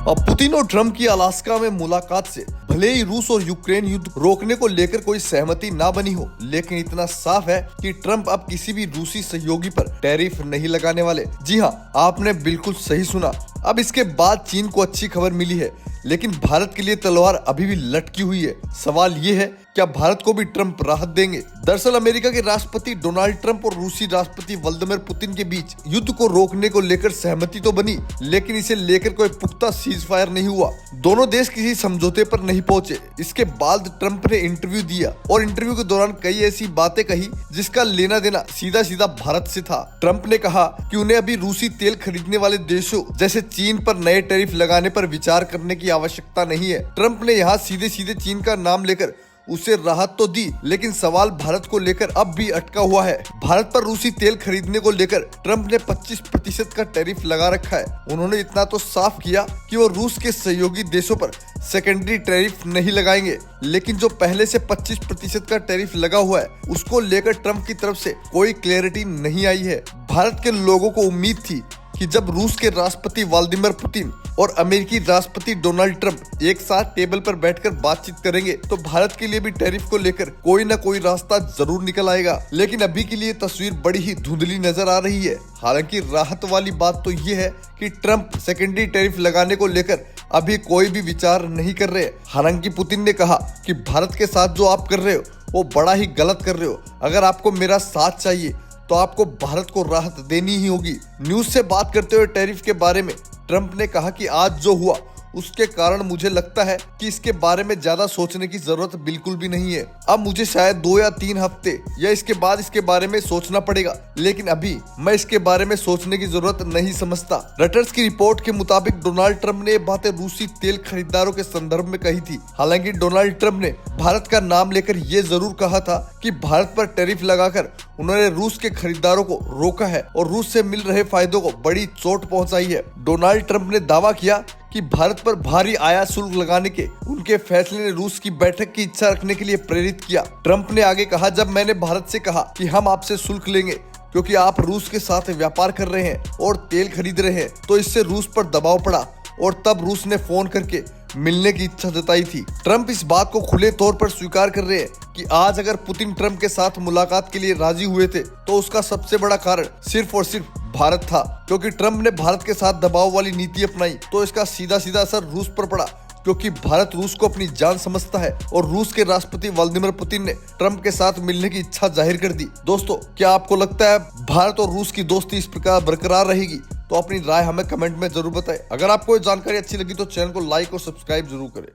अब पुतिन और ट्रम्प की अलास्का में मुलाकात से भले ही रूस और यूक्रेन युद्ध रोकने को लेकर कोई सहमति ना बनी हो, लेकिन इतना साफ है कि ट्रम्प अब किसी भी रूसी सहयोगी पर टैरिफ नहीं लगाने वाले। जी हाँ, आपने बिल्कुल सही सुना। अब इसके बाद चीन को अच्छी खबर मिली है, लेकिन भारत के लिए तलवार अभी भी लटकी हुई है। सवाल ये है, क्या भारत को भी ट्रम्प राहत देंगे? दरअसल अमेरिका के राष्ट्रपति डोनाल्ड ट्रम्प और रूसी राष्ट्रपति व्लादिमीर पुतिन के बीच युद्ध को रोकने को लेकर सहमति तो बनी, लेकिन इसे लेकर कोई पुख्ता सीज फायर नहीं हुआ। दोनों देश किसी समझौते पर नहीं पहुंचे। इसके बाद ट्रम्प ने इंटरव्यू दिया और इंटरव्यू के दौरान कई ऐसी बातें कही जिसका लेना देना सीधा सीधा भारत से था। ट्रम्प ने कहा कि उन्हें अभी रूसी तेल खरीदने वाले देशों जैसे चीन पर नए टैरिफ लगाने पर विचार करने की आवश्यकता नहीं है। ट्रम्प ने यहाँ सीधे सीधे चीन का नाम लेकर उसे राहत तो दी, लेकिन सवाल भारत को लेकर अब भी अटका हुआ है। भारत पर रूसी तेल खरीदने को लेकर ट्रम्प ने 25% का टैरिफ लगा रखा है। उन्होंने इतना तो साफ किया कि वो रूस के सहयोगी देशों पर सेकेंडरी टैरिफ नहीं लगाएंगे, लेकिन जो पहले से 25% का टैरिफ लगा हुआ है उसको लेकर ट्रम्प की तरफ से कोई क्लैरिटी नहीं आई है। भारत के लोगों को उम्मीद थी कि जब रूस के राष्ट्रपति व्लादिमीर पुतिन और अमेरिकी राष्ट्रपति डोनाल्ड ट्रम्प एक साथ टेबल पर बैठकर बातचीत करेंगे तो भारत के लिए भी टैरिफ को लेकर कोई न कोई रास्ता जरूर निकल आएगा। लेकिन अभी के लिए तस्वीर बड़ी ही धुंधली नजर आ रही है। हालांकि राहत वाली बात तो ये है कि ट्रम्प सेकेंडरी टैरिफ लगाने को लेकर अभी कोई भी विचार नहीं कर रहे। हालांकि पुतिन ने कहा कि भारत के साथ जो आप कर रहे हो वो बड़ा ही गलत कर रहे हो। अगर आपको मेरा साथ चाहिए तो आपको भारत को राहत देनी ही होगी। न्यूज से बात करते हुए टैरिफ के बारे में ट्रम्प ने कहा कि आज जो हुआ उसके कारण मुझे लगता है कि इसके बारे में ज्यादा सोचने की जरूरत बिल्कुल भी नहीं है। अब मुझे शायद 2 या 3 हफ्ते या इसके बाद इसके बारे में सोचना पड़ेगा, लेकिन अभी मैं इसके बारे में सोचने की जरूरत नहीं समझता। रॉयटर्स की रिपोर्ट के मुताबिक डोनाल्ड ट्रम्प ने ये बातें रूसी तेल खरीदारों के संदर्भ में कही थी। हालांकि डोनाल्ड ट्रम्प ने भारत का नाम लेकर ये जरूर कहा था कि भारत पर टैरिफ लगाकर उन्होंने रूस के खरीदारों को रोका है और रूस से मिल रहे फायदों को बड़ी चोट पहुंचाई है। डोनाल्ड ट्रम्प ने दावा किया कि भारत पर भारी आयात शुल्क लगाने के उनके फैसले ने रूस की बैठक की इच्छा रखने के लिए प्रेरित किया। ट्रम्प ने आगे कहा, जब मैंने भारत से कहा कि हम आपसे शुल्क लेंगे क्योंकि आप रूस के साथ व्यापार कर रहे हैं और तेल खरीद रहे हैं, तो इससे रूस पर दबाव पड़ा और तब रूस ने फोन करके मिलने की इच्छा जताई थी। ट्रम्प इस बात को खुले तौर पर स्वीकार कर रहे हैं कि आज अगर पुतिन ट्रम्प के साथ मुलाकात के लिए राजी हुए थे तो उसका सबसे बड़ा कारण सिर्फ और सिर्फ भारत था, क्योंकि ट्रम्प ने भारत के साथ दबाव वाली नीति अपनाई तो इसका सीधा सीधा असर रूस पर पड़ा, क्योंकि भारत रूस को अपनी जान समझता है और रूस के राष्ट्रपति व्लादिमीर पुतिन ने ट्रम्प के साथ मिलने की इच्छा जाहिर कर दी। दोस्तों, क्या आपको लगता है भारत और रूस की दोस्ती इस प्रकार बरकरार रहेगी? तो अपनी राय हमें कमेंट में जरूर बताएं। अगर आपको ये जानकारी अच्छी लगी तो चैनल को लाइक और सब्सक्राइब जरूर करें।